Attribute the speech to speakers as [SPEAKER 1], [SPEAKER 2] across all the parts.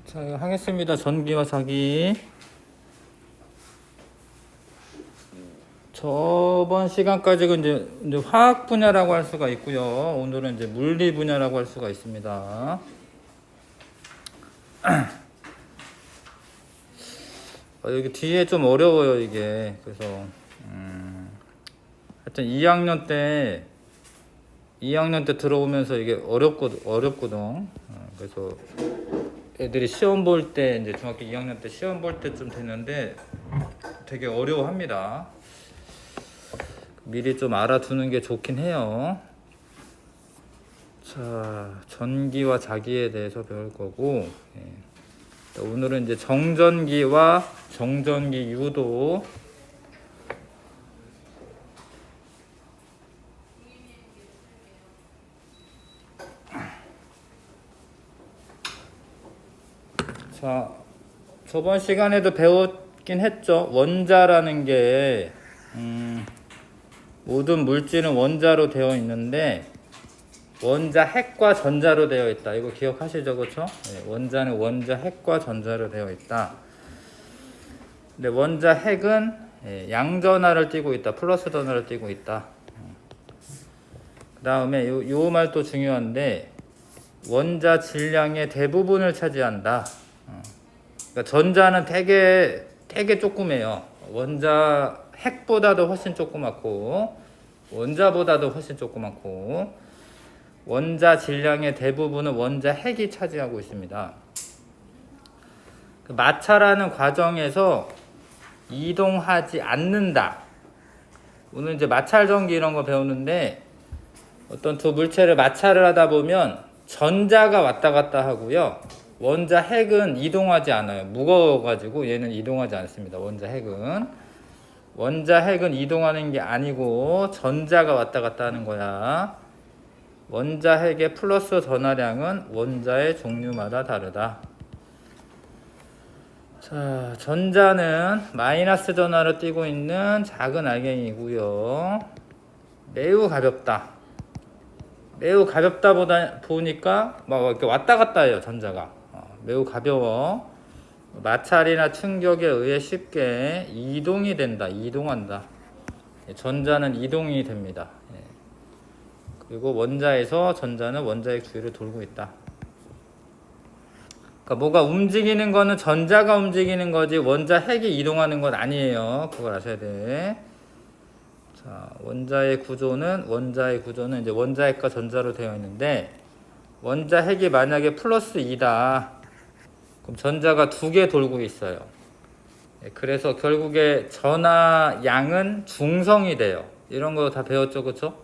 [SPEAKER 1] 자, 하겠습니다. 전기와 자기. 저번 시간까지 이제 화학 분야라고 할 수가 있고요. 오늘은 이제 물리 분야라고 할 수가 있습니다. 여기 뒤에 좀 어려워요, 이게. 그래서 하여튼 2학년 때 들어오면서 이게 어렵거든. 그래서 애들이 시험 볼 때, 이제 중학교 2학년 때 시험 볼 때쯤 됐는데 되게 어려워합니다. 미리 좀 알아두는 게 좋긴 해요. 자, 전기와 자기에 대해서 배울 거고, 오늘은 이제 정전기와 정전기 유도. 자, 저번 시간에도 배웠긴 했죠. 원자라는 게 모든 물질은 원자로 되어 있는데 원자 핵과 전자로 되어 있다. 이거 기억하시죠, 그렇죠? 원자는 원자 핵과 전자로 되어 있다. 근데 원자 핵은 양전하를 띠고 있다. 플러스 전하를 띠고 있다. 그 다음에 요 말도 중요한데 원자 질량의 대부분을 차지한다. 그러니까 전자는 되게 조그매요. 원자 핵보다도 훨씬 조그맣고 원자보다도 훨씬 조그맣고 원자 질량의 대부분은 원자 핵이 차지하고 있습니다. 그 마찰하는 과정에서 이동하지 않는다. 오늘 이제 마찰 전기 이런 거 배우는데 어떤 두 물체를 마찰을 하다 보면 전자가 왔다 갔다 하고요. 원자 핵은 이동하지 않아요. 무거워가지고 얘는 이동하지 않습니다. 원자 핵은 이동하는 게 아니고 전자가 왔다 갔다 하는 거야. 원자 핵의 플러스 전하량은 원자의 종류마다 다르다. 자, 전자는 마이너스 전하로 띄고 있는 작은 알갱이고요. 매우 가볍다. 매우 가볍다 보니까 막 이렇게 왔다 갔다 해요, 전자가. 매우 가벼워. 마찰이나 충격에 의해 쉽게 이동이 된다. 이동한다. 전자는 이동이 됩니다. 그리고 원자에서 전자는 원자의 주위를 돌고 있다. 그러니까 뭐가 움직이는 거는 전자가 움직이는 거지 원자 핵이 이동하는 건 아니에요. 그걸 아셔야 돼. 자, 원자의 구조는 이제 원자 핵과 전자로 되어 있는데 원자 핵이 만약에 플러스 2다. 그럼 전자가 2개 돌고 있어요. 그래서 결국에 전하 양은 중성이 돼요. 이런 거 다 배웠죠, 그렇죠?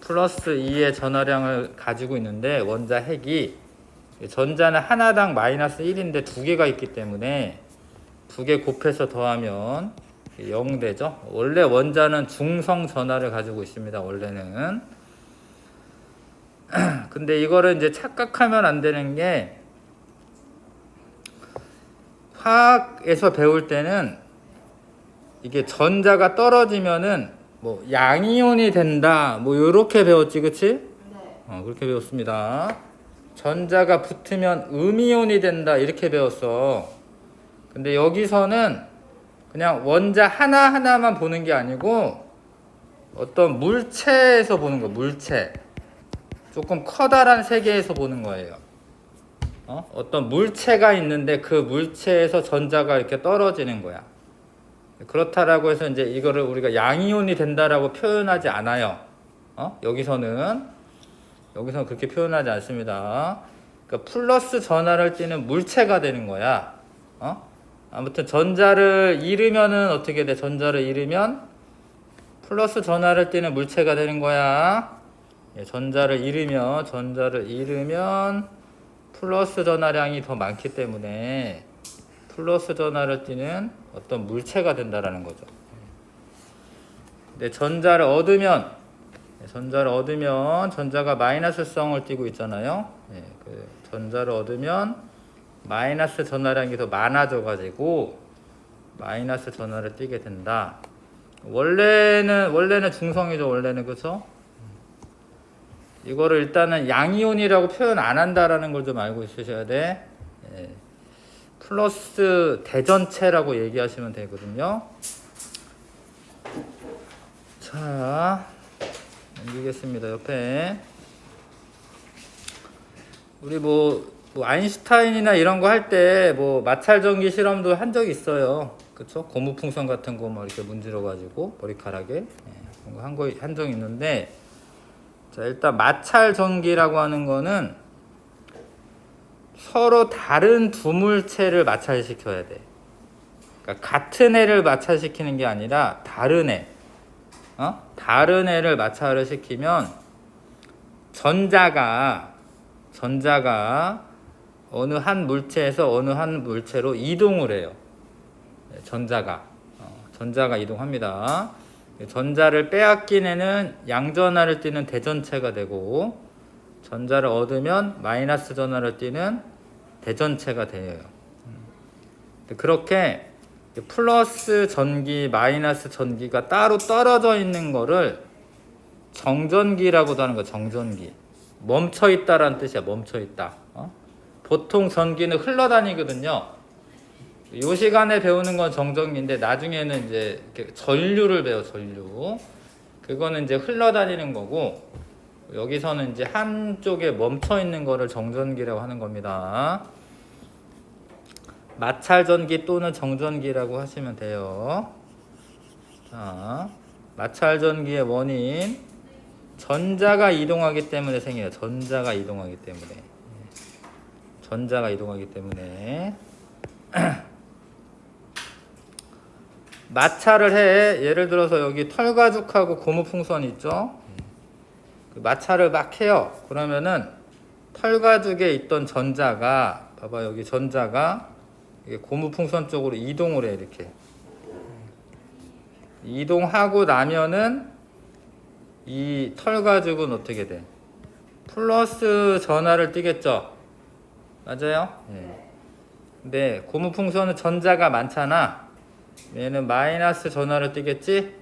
[SPEAKER 1] 플러스 2의 전하량을 가지고 있는데 원자 핵이 전자는 하나당 마이너스 1인데 2개가 있기 때문에 2개 곱해서 더하면 0 되죠. 원래 원자는 중성 전하를 가지고 있습니다. 원래는. 근데 이거를 이제 착각하면 안 되는 게 화학에서 배울 때는 이게 전자가 떨어지면은 뭐 양이온이 된다 뭐 요렇게 배웠지, 그치? 네. 그렇게 배웠습니다. 전자가 붙으면 음이온이 된다 이렇게 배웠어. 근데 여기서는 그냥 원자 하나하나만 보는 게 아니고 어떤 물체에서 보는 거. 물체 조금 커다란 세계에서 보는 거예요. 어떤 물체가 있는데 그 물체에서 전자가 이렇게 떨어지는 거야. 그렇다라고 해서 이제 이거를 우리가 양이온이 된다라고 표현하지 않아요. 여기서는 그렇게 표현하지 않습니다. 그러니까 플러스 전하를 띠는 물체가 되는 거야. 아무튼 전자를 잃으면은 어떻게 돼? 전자를 잃으면 플러스 전하를 띠는 물체가 되는 거야. 전자를 잃으면 플러스 전하량이 더 많기 때문에 플러스 전하를 띠는 어떤 물체가 된다라는 거죠. 근데 전자를 얻으면 전자가 마이너스성을 띠고 있잖아요. 그 전자를 얻으면 마이너스 전하량이 더 많아져 가지고 마이너스 전하를 띠게 된다. 원래는 중성이죠. 원래는, 그렇죠? 이거를 일단은 양이온이라고 표현 안 한다라는 걸 좀 알고 있으셔야 돼. 예. 플러스 대전체라고 얘기하시면 되거든요. 자, 넘기겠습니다. 옆에 우리 뭐 아인슈타인이나 이런 거 할 때 뭐 마찰전기 실험도 한 적이 있어요. 그쵸? 고무풍선 같은 거 막 이렇게 문질러 가지고 머리카락에 한 적이 있는데, 자, 일단 마찰전기라고 하는 거는 서로 다른 두 물체를 마찰시켜야 돼. 그러니까 같은 애를 마찰시키는 게 아니라 다른 애, 다른 애를 마찰을 시키면 전자가 어느 한 물체에서 어느 한 물체로 이동을 해요. 전자가 이동합니다. 전자를 빼앗긴 애는 양전하를 띠는 대전체가 되고, 전자를 얻으면 마이너스 전하를 띠는 대전체가 돼요. 그렇게 플러스 전기, 마이너스 전기가 따로 떨어져 있는 거를 정전기라고도 하는 거예요. 정전기. 멈춰 있다라는 뜻이야. 멈춰 있다. 보통 전기는 흘러다니거든요. 이 시간에 배우는 건 정전기인데, 나중에는 이제 전류를 배워. 전류. 그거는 이제 흘러다니는 거고, 여기서는 이제 한쪽에 멈춰 있는 거를 정전기라고 하는 겁니다. 마찰전기 또는 정전기라고 하시면 돼요. 자, 마찰전기의 원인, 전자가 이동하기 때문에 생겨요. 전자가 이동하기 때문에 마찰을 해. 예를 들어서 여기 털가죽하고 고무풍선 있죠? 그 마찰을 막 해요. 그러면은 털가죽에 있던 전자가, 봐봐, 여기 전자가 고무풍선 쪽으로 이동을 해. 이렇게 이동하고 나면은 이 털가죽은 어떻게 돼? 플러스 전하를 띠겠죠? 맞아요? 근데 고무풍선은 전자가 많잖아. 얘는 마이너스 전하를 띠겠지?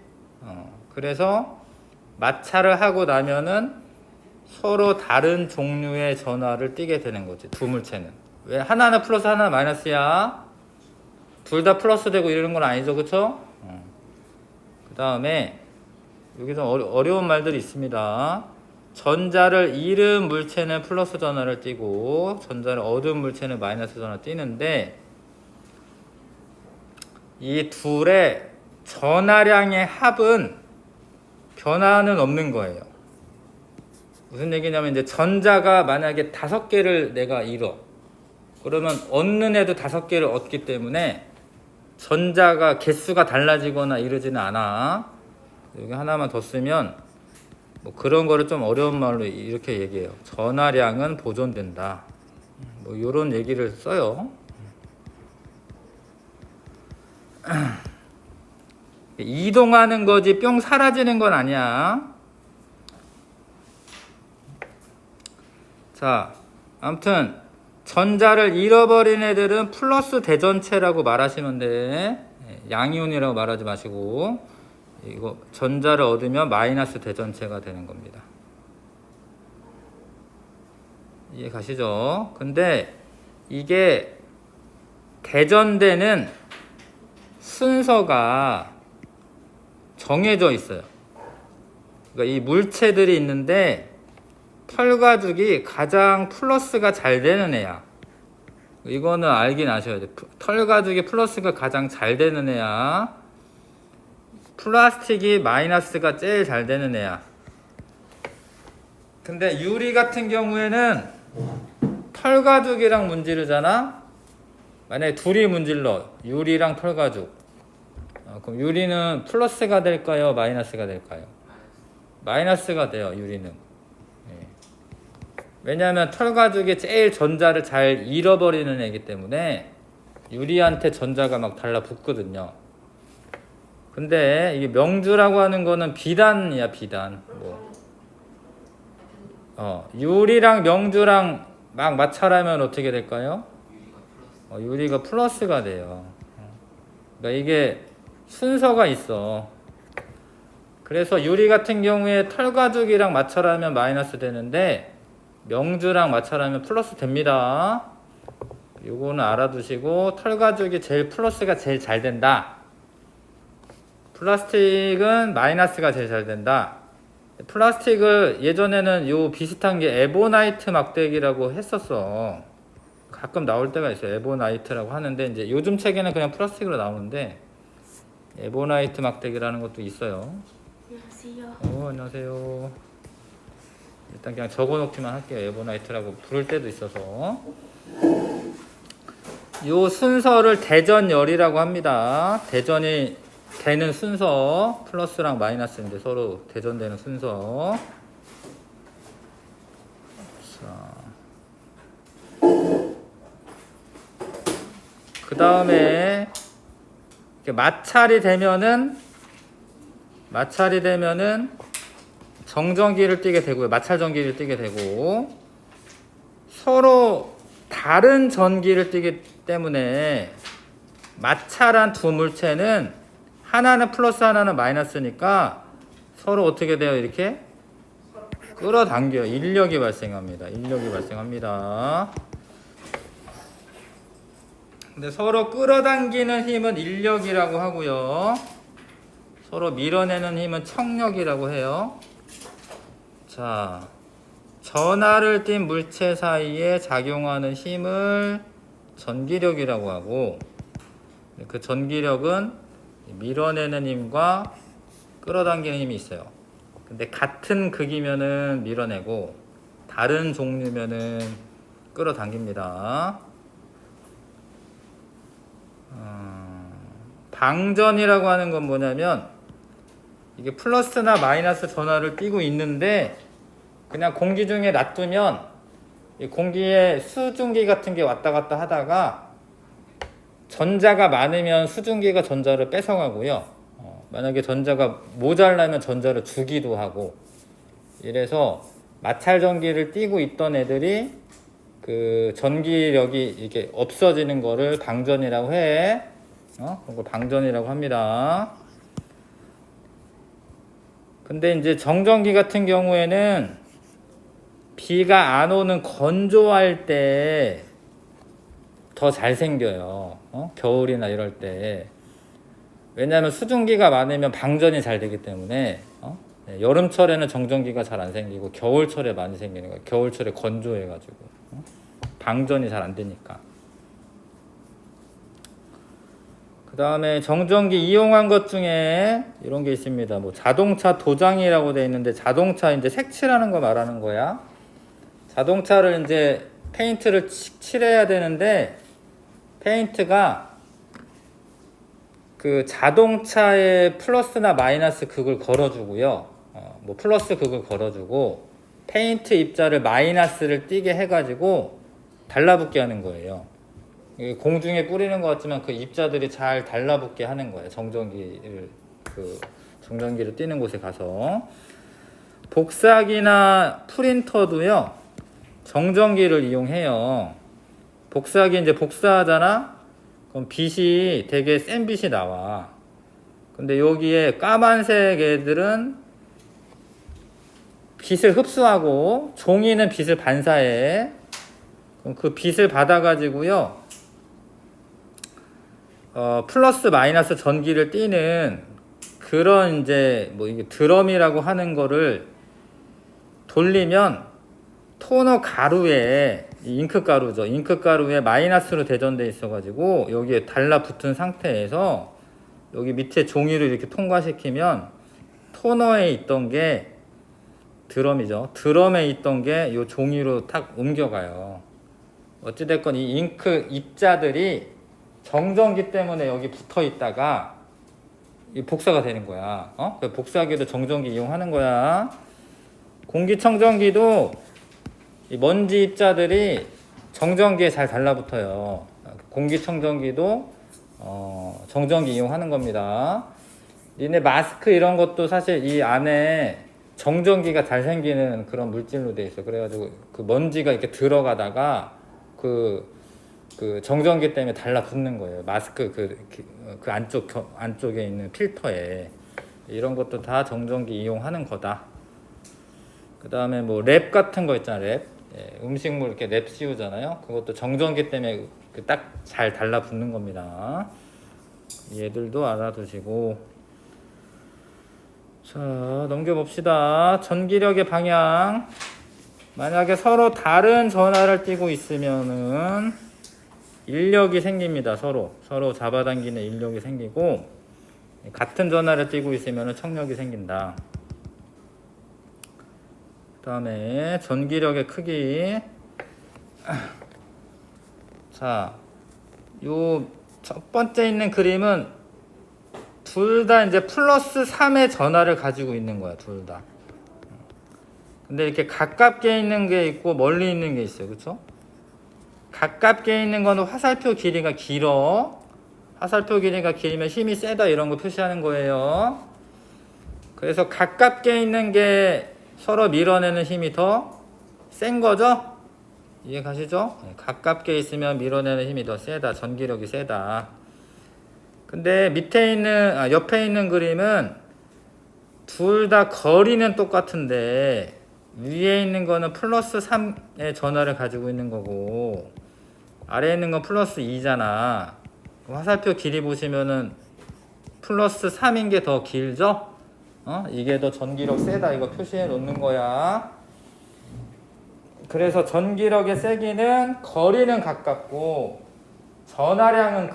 [SPEAKER 1] 그래서 마찰을 하고 나면은 서로 다른 종류의 전하를 띠게 되는 거지. 두 물체는. 왜? 하나는 플러스 하나는 마이너스야. 둘 다 플러스 되고 이러는 건 아니죠. 그쵸? 그 다음에 여기 좀 어려운 말들이 있습니다. 전자를 잃은 물체는 플러스 전하를 띠고, 전자를 얻은 물체는 마이너스 전하를 띠는데, 이 둘의 전하량의 합은 변화는 없는 거예요. 무슨 얘기냐면, 이제 전자가 만약에 5개를 내가 잃어. 그러면 얻는 애도 5개를 얻기 때문에 전자가 개수가 달라지거나 이러지는 않아. 여기 하나만 더 쓰면 뭐 그런 거를 좀 어려운 말로 이렇게 얘기해요. 전하량은 보존된다. 뭐 이런 얘기를 써요. 이동하는 거지 뿅 사라지는 건 아니야. 자, 아무튼 전자를 잃어버린 애들은 플러스 대전체라고 말하시면 돼. 양이온이라고 말하지 마시고, 이거 전자를 얻으면 마이너스 대전체가 되는 겁니다. 이해 가시죠? 근데 이게 대전되는 순서가 정해져 있어요. 그러니까 이 물체들이 있는데 털가죽이 가장 플러스가 잘 되는 애야. 이거는 알긴 아셔야 돼. 털가죽이 플러스가 가장 잘 되는 애야. 플라스틱이 마이너스가 제일 잘 되는 애야. 근데 유리 같은 경우에는 털가죽이랑 문지르잖아. 만약에 둘이 문질러, 유리랑 털가죽, 그럼 유리는 플러스가 될까요? 마이너스가 될까요? 마이너스가 돼요. 유리는. 왜냐하면 털가죽이 제일 전자를 잘 잃어버리는 애기 때문에 유리한테 전자가 막 달라붙거든요. 근데 이게 명주라고 하는 거는 비단이야. 비단. 유리랑 명주랑 막 마찰하면 어떻게 될까요? 유리가 플러스가 돼요. 그러니까 이게 순서가 있어. 그래서 유리 같은 경우에 털가죽이랑 마찰하면 마이너스 되는데 명주랑 마찰하면 플러스 됩니다. 요거는 알아두시고, 털 가죽이 제일 플러스가 제일 잘 된다. 플라스틱은 마이너스가 제일 잘 된다. 플라스틱을 예전에는 요 비슷한 게 에보나이트 막대기라고 했었어. 가끔 나올 때가 있어요. 에보나이트라고 하는데 이제 요즘 책에는 그냥 플라스틱으로 나오는데 에보나이트 막대기라는 것도 있어요.
[SPEAKER 2] 안녕하세요.
[SPEAKER 1] 안녕하세요. 일단 그냥 적어놓기만 할게요. 에보나이트라고 부를 때도 있어서. 요 순서를 대전열이라고 합니다. 대전이 되는 순서, 플러스랑 마이너스인데 서로 대전되는 순서. 그 다음에 마찰이 되면은 정전기를 띠게 되고요. 마찰 전기를 띠게 되고, 서로 다른 전기를 띠기 때문에 마찰한 두 물체는 하나는 플러스 하나는 마이너스니까 서로 어떻게 돼요? 이렇게 끌어당겨요. 인력이 발생합니다. 근데 서로 끌어당기는 힘은 인력이라고 하고요. 서로 밀어내는 힘은 청력이라고 해요. 자, 전하를 띤 물체 사이에 작용하는 힘을 전기력이라고 하고, 그 전기력은 밀어내는 힘과 끌어당기는 힘이 있어요. 근데 같은 극이면은 밀어내고 다른 종류면은 끌어당깁니다. 방전이라고 하는 건 뭐냐면, 이게 플러스나 마이너스 전하를 띠고 있는데 그냥 공기 중에 놔두면 이 공기에 수증기 같은 게 왔다 갔다 하다가 전자가 많으면 수증기가 전자를 뺏어가고요. 만약에 전자가 모자라면 전자를 주기도 하고, 이래서 마찰 전기를 띠고 있던 애들이 그 전기력이 이게 없어지는 거를 방전이라고 해. 그런 걸 방전이라고 합니다. 근데 이제 정전기 같은 경우에는 비가 안 오는 건조할 때 더 잘 생겨요. 겨울이나 이럴 때. 왜냐하면 수증기가 많으면 방전이 잘 되기 때문에. 여름철에는 정전기가 잘 안 생기고 겨울철에 많이 생기는 거예요. 겨울철에 건조해가지고 방전이 잘 안 되니까. 그 다음에 정전기 이용한 것 중에 이런 게 있습니다. 뭐 자동차 도장이라고 되어 있는데, 자동차 이제 색칠하는 거 말하는 거야. 자동차를 이제 페인트를 칠해야 되는데, 페인트가 그 자동차의 플러스나 마이너스 극을 걸어주고요. 뭐 플러스 극을 걸어주고 페인트 입자를 마이너스를 띄게 해가지고 달라붙게 하는 거예요. 공중에 뿌리는 것 같지만 그 입자들이 잘 달라붙게 하는 거예요. 정전기를 띄는 곳에 가서. 복사기나 프린터도요, 정전기를 이용해요. 복사기 이제 복사하잖아? 그럼 빛이 되게 센 빛이 나와. 근데 여기에 까만색 애들은 빛을 흡수하고 종이는 빛을 반사해. 그럼 그 빛을 받아가지고요, 플러스 마이너스 전기를 띠는 그런 이제 뭐 이게 드럼이라고 하는 거를 돌리면 토너 가루에, 잉크 가루죠. 잉크 가루에 마이너스로 대전돼 있어가지고 여기에 달라붙은 상태에서 여기 밑에 종이를 이렇게 통과시키면 토너에 있던 게, 드럼이죠. 드럼에 있던 게 요 종이로 탁 옮겨가요. 어찌됐건 이 잉크 입자들이 정전기 때문에 여기 붙어 있다가 복사가 되는 거야. 복사기도 정전기 이용하는 거야. 공기청정기도 이 먼지 입자들이 정전기에 잘 달라붙어요. 공기청정기도 정전기 이용하는 겁니다. 니네 마스크 이런 것도 사실 이 안에 정전기가 잘 생기는 그런 물질로 돼 있어. 그래가지고 그 먼지가 이렇게 들어가다가 그 정전기 때문에 달라붙는 거예요. 마스크 그 안쪽에 있는 필터에. 이런 것도 다 정전기 이용하는 거다. 그 다음에 뭐 랩 같은 거 있잖아. 예, 음식물 이렇게 냅씌우잖아요. 그것도 정전기 때문에 딱 잘 달라붙는 겁니다. 얘들도 알아두시고. 자, 넘겨봅시다. 전기력의 방향. 만약에 서로 다른 전하를 띠고 있으면은 인력이 생깁니다. 서로 잡아당기는 인력이 생기고, 같은 전하를 띠고 있으면은 청력이 생긴다. 그 다음에 전기력의 크기. 자, 요 첫 번째 있는 그림은 둘 다 이제 플러스 3의 전하를 가지고 있는 거야, 둘 다. 근데 이렇게 가깝게 있는 게 있고 멀리 있는 게 있어요. 그쵸? 가깝게 있는 거는 화살표 길이가 길어. 화살표 길이가 길면 힘이 세다 이런 거 표시하는 거예요. 그래서 가깝게 있는 게 서로 밀어내는 힘이 더 센 거죠? 이해 가시죠? 가깝게 있으면 밀어내는 힘이 더 세다. 전기력이 세다. 근데 옆에 있는 그림은 둘 다 거리는 똑같은데 위에 있는 거는 플러스 3의 전하를 가지고 있는 거고 아래에 있는 건 플러스 2잖아. 화살표 길이 보시면은 플러스 3인 게 더 길죠? 이게 더 전기력 세다. 이거 표시해 놓는 거야. 그래서 전기력의 세기는 거리는 가깝고 전하량은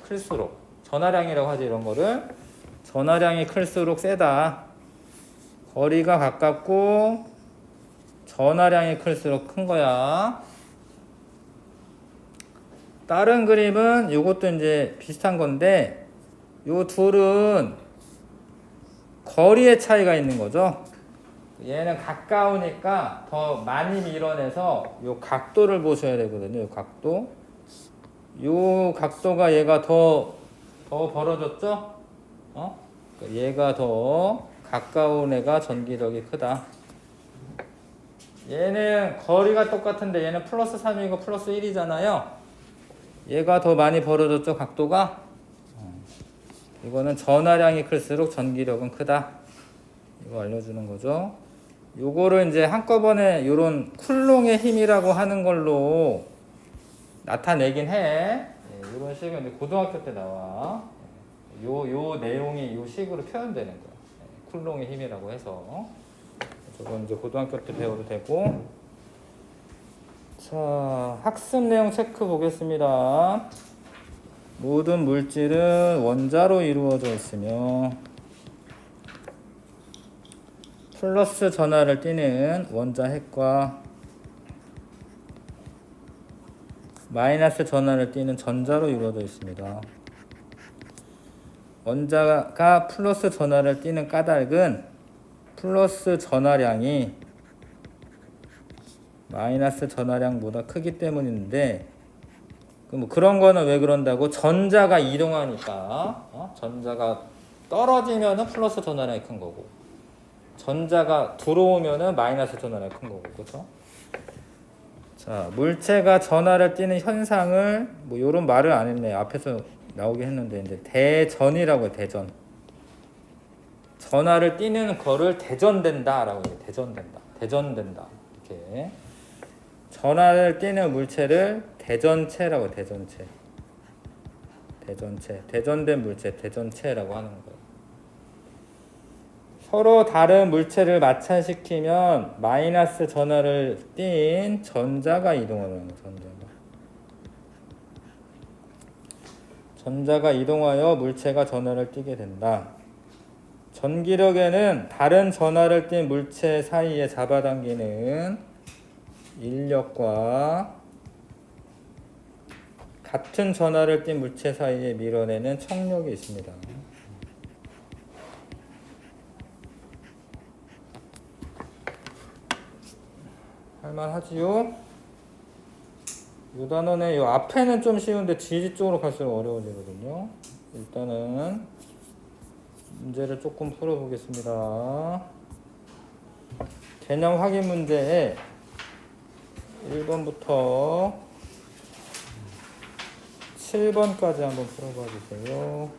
[SPEAKER 1] 클수록 전하량이라고 하지 이런 거를 전하량이 클수록 세다. 거리가 가깝고 전하량이 클수록 큰 거야. 다른 그림은 이것도 이제 비슷한 건데 요 둘은 거리의 차이가 있는 거죠. 얘는 가까우니까 더 많이 밀어내서 요 각도를 보셔야 되거든요. 요 각도. 요 각도가 얘가 더 벌어졌죠? 얘가 더 가까운 애가 전기력이 크다. 얘는 거리가 똑같은데 얘는 플러스 3이고 플러스 1이잖아요. 얘가 더 많이 벌어졌죠, 각도가? 이거는 전하량이 클수록 전기력은 크다. 이거 알려주는 거죠. 요거를 이제 한꺼번에 요런 쿨롱의 힘이라고 하는 걸로 나타내긴 해. 이런 식으로 이제 고등학교 때 나와. 요 내용이 요 식으로 표현되는 거야. 쿨롱의 힘이라고 해서. 저건 이제 고등학교 때 배워도 되고. 자, 학습 내용 체크 보겠습니다. 모든 물질은 원자로 이루어져 있으며 플러스 전하를 띠는 원자 핵과 마이너스 전하를 띠는 전자로 이루어져 있습니다. 원자가 플러스 전하를 띠는 까닭은 플러스 전하량이 마이너스 전하량보다 크기 때문인데 뭐 그런 거는 왜 그런다고? 전자가 이동하니까 전자가 떨어지면은 플러스 전하량이 큰 거고 전자가 들어오면은 마이너스 전하량이 큰 거고 그렇죠? 자, 물체가 전하를 띠는 현상을 뭐 요런 말을 안 했네. 앞에서 나오게 했는데 이제 대전이라고 해요. 대전. 전하를 띠는 거를 대전된다라고 해요. 대전된다. 이렇게 전하를 띠는 물체를 대전체라고 해요. 대전된 물체 대전체라고 하는 거예요. 서로 다른 물체를 마찰시키면 마이너스 전하를 띤 전자가 이동하는 거예요. 전자가 이동하여 물체가 전하를 띠게 된다. 전기력에는 다른 전하를 띤 물체 사이에 잡아당기는 인력과 같은 전하를 띤 물체 사이에 밀어내는 청력이 있습니다. 할만하지요? 이 단원의 이 앞에는 좀 쉬운데 지지 쪽으로 갈수록 어려워지거든요. 일단은 문제를 조금 풀어보겠습니다. 개념 확인 문제에 1번부터 7번까지 한번 풀어봐 주세요.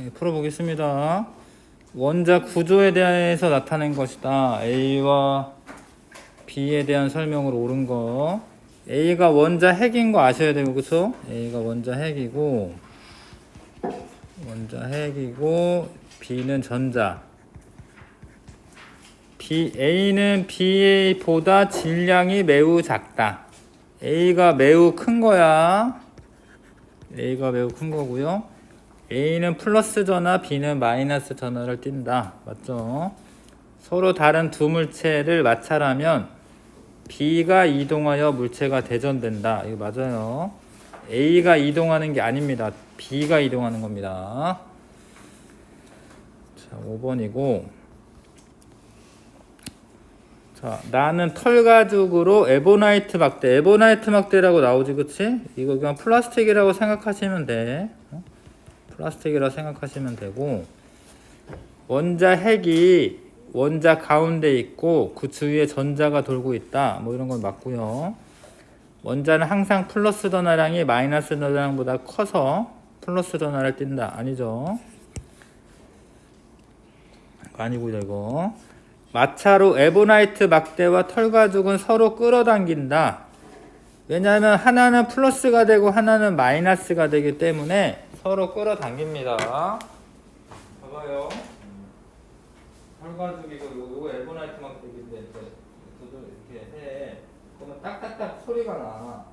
[SPEAKER 1] 풀어보겠습니다. 원자 구조에 대해서 나타낸 것이다. A와 B에 대한 설명으로 옳은 거. A가 원자 핵인 거 아셔야 되고, 그쵸? A가 원자 핵이고 B는 전자. A는 B보다 질량이 매우 작다. A가 매우 큰 거야. A가 매우 큰 거고요. A는 플러스 전하, B는 마이너스 전하를 띈다. 맞죠? 서로 다른 두 물체를 마찰하면 B가 이동하여 물체가 대전된다. 이거 맞아요. A가 이동하는 게 아닙니다. B가 이동하는 겁니다. 자, 5번이고. 자, 나는 털가죽으로 에보나이트 막대. 에보나이트 막대라고 나오지, 그치? 이거 그냥 플라스틱이라고 생각하시면 돼. 플라스틱이라고 생각하시면 되고, 원자 핵이 원자 가운데 있고 그 주위에 전자가 돌고 있다. 뭐 이런 건 맞고요. 원자는 항상 플러스 전하량이 마이너스 전하량보다 커서 플러스 전하를 띈다. 아니죠? 아니고요, 이거. 마차로 에보나이트 막대와 털가죽은 서로 끌어당긴다. 왜냐하면 하나는 플러스가 되고 하나는 마이너스가 되기 때문에 서로 끌어당깁니다. 봐봐요. 털가죽이고 요거 에보나이트 막대인데 이렇게 해. 그러면 딱딱딱 소리가 나.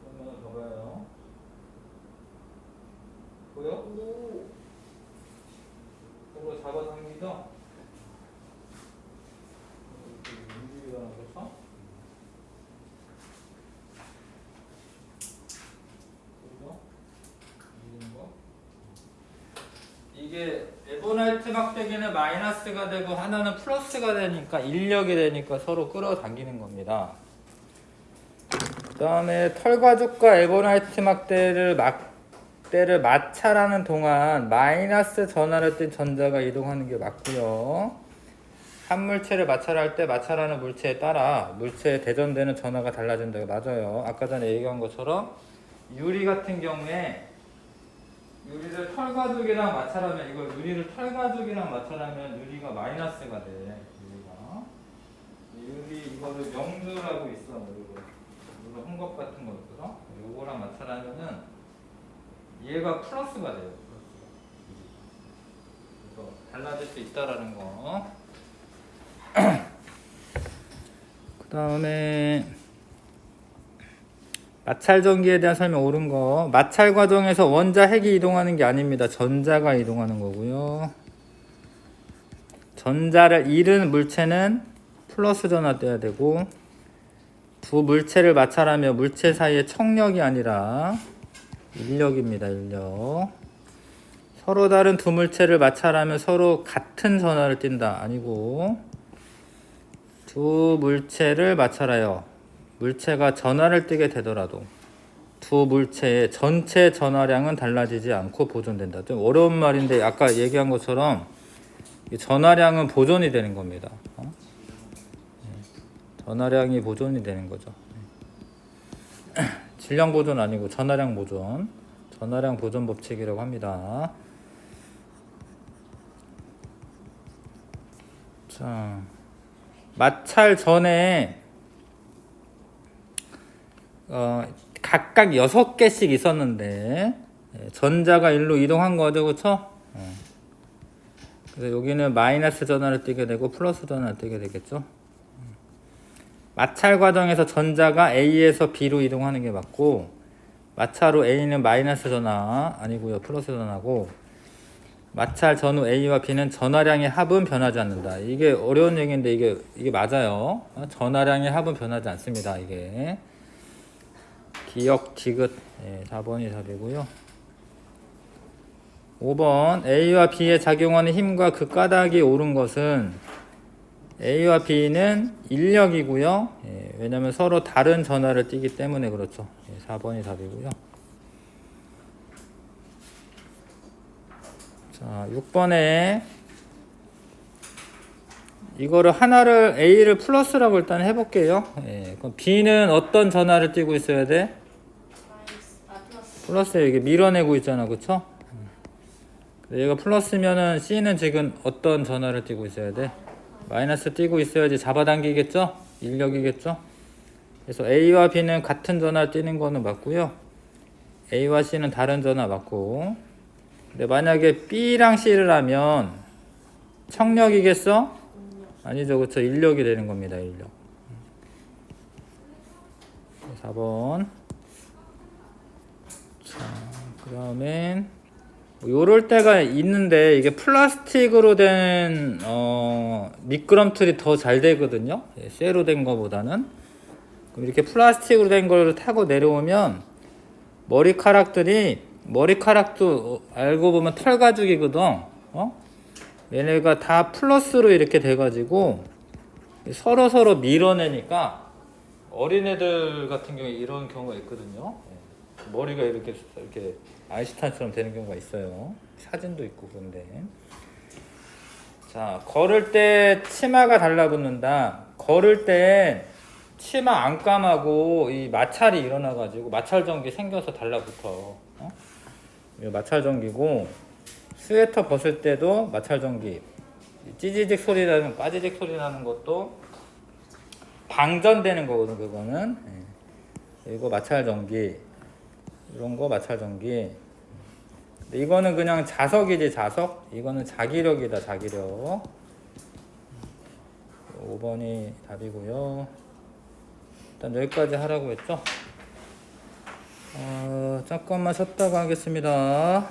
[SPEAKER 1] 그러면 봐봐요. 보여? 이거 잡아당기죠? 이렇게 움직이잖아, 그렇죠? 그죠? 움직이는 거. 이게 에보나이트 막대기는 마이너스가 되고 하나는 플러스가 되니까 인력이 되니까 서로 끌어당기는 겁니다. 그 다음에 털가죽과 에보나이트 막대를 마찰하는 동안 마이너스 전하를 띤 전자가 이동하는 게 맞고요. 한 물체를 마찰할 때 마찰하는 물체에 따라 물체에 대전되는 전하가 달라진다. 맞아요. 아까 전에 얘기한 것처럼 유리 같은 경우에 유리를 털가죽이랑 마찰하면 이거 유리를 털가죽이랑 마찰하면 유리가 마이너스가 돼. 유리 이거를 명주라고 있어. 이거 헝겊 같은 거 있거든. 요거랑 마찰하면은 얘가 플러스가 돼요. 그래서 달라질 수 있다라는 거. 그 다음에 마찰 전기에 대한 설명 옳은 거. 마찰 과정에서 원자 핵이 이동하는 게 아닙니다. 전자가 이동하는 거고요. 전자를 잃은 물체는 플러스 전하 떼야 되고, 두 물체를 마찰하며 물체 사이의 청력이 아니라 인력입니다. 인력. 서로 다른 두 물체를 마찰하면 서로 같은 전하를 띈다. 아니고, 두 물체를 마찰하여 물체가 전하를 띠게 되더라도 두 물체의 전체 전하량은 달라지지 않고 보존된다. 좀 어려운 말인데 아까 얘기한 것처럼 전하량은 보존이 되는 겁니다. 전하량이 보존이 되는 거죠. 질량 보존 아니고 전하량 보존. 전하량 보존 법칙이라고 합니다. 자, 마찰 전에 각각 6개씩 있었는데 전자가 일로 이동한 거죠, 그렇죠? 그래서 여기는 마이너스 전하를 띠게 되고 플러스 전하를 띠게 되겠죠. 마찰 과정에서 전자가 A에서 B로 이동하는 게 맞고, 마찰 후 A는 마이너스 전하 아니고요, 플러스 전하고, 마찰 전후 A와 B는 전하량의 합은 변하지 않는다. 이게 어려운 얘기인데 이게 맞아요. 전하량의 합은 변하지 않습니다. 이게 기억 디귿. 4번이 답이고요. 5번 A와 B에 작용하는 힘과 그 까닭이 옳은 것은 A와 B는 인력이고요. 왜냐하면 서로 다른 전하를 띠기 때문에 그렇죠. 4번이 답이고요. 자, 6번에 이거를 하나를 A를 플러스라고 일단 해볼게요. 그럼 B는 어떤 전하를 띠고 있어야 돼? 플러스에 이게 밀어내고 있잖아, 그쵸? 얘가 플러스면은 C는 지금 어떤 전하를 띄고 있어야 돼? 마이너스 띄고 있어야지 잡아당기겠죠? 인력이겠죠? 그래서 A와 B는 같은 전하 띄는 거는 맞고요. A와 C는 다른 전하 맞고. 근데 만약에 B랑 C를 하면 청력이겠어? 아니죠, 그쵸? 인력이 되는 겁니다, 인력. 4번. 자, 그 다음엔 요럴 때가 있는데 이게 플라스틱으로 된 미끄럼틀이 더 잘 되거든요. 쇠로 된 거보다는. 그럼 이렇게 플라스틱으로 된 걸 타고 내려오면 머리카락도 알고 보면 털 가죽이거든. 얘네가 다 플러스로 이렇게 돼가지고 서로 밀어내니까 어린애들 같은 경우에 이런 경우가 있거든요. 머리가 이렇게 아인슈타인처럼 되는 경우가 있어요. 사진도 있고 그런데. 자, 걸을 때 치마가 달라붙는다. 걸을 때 치마 안감하고 이 마찰이 일어나가지고 마찰전기 생겨서 달라붙어. 이 마찰전기고 스웨터 벗을 때도 마찰전기. 찌지직 소리 나는 빠지직 소리 나는 것도 방전되는 거거든 그거는. 이거 마찰전기. 이런 거 마찰전기. 이거는 그냥 자석이지 자석. 이거는 자기력이다 자기력. 5번이 답이고요. 일단 여기까지 하라고 했죠. 잠깐만 쉬었다가 하겠습니다.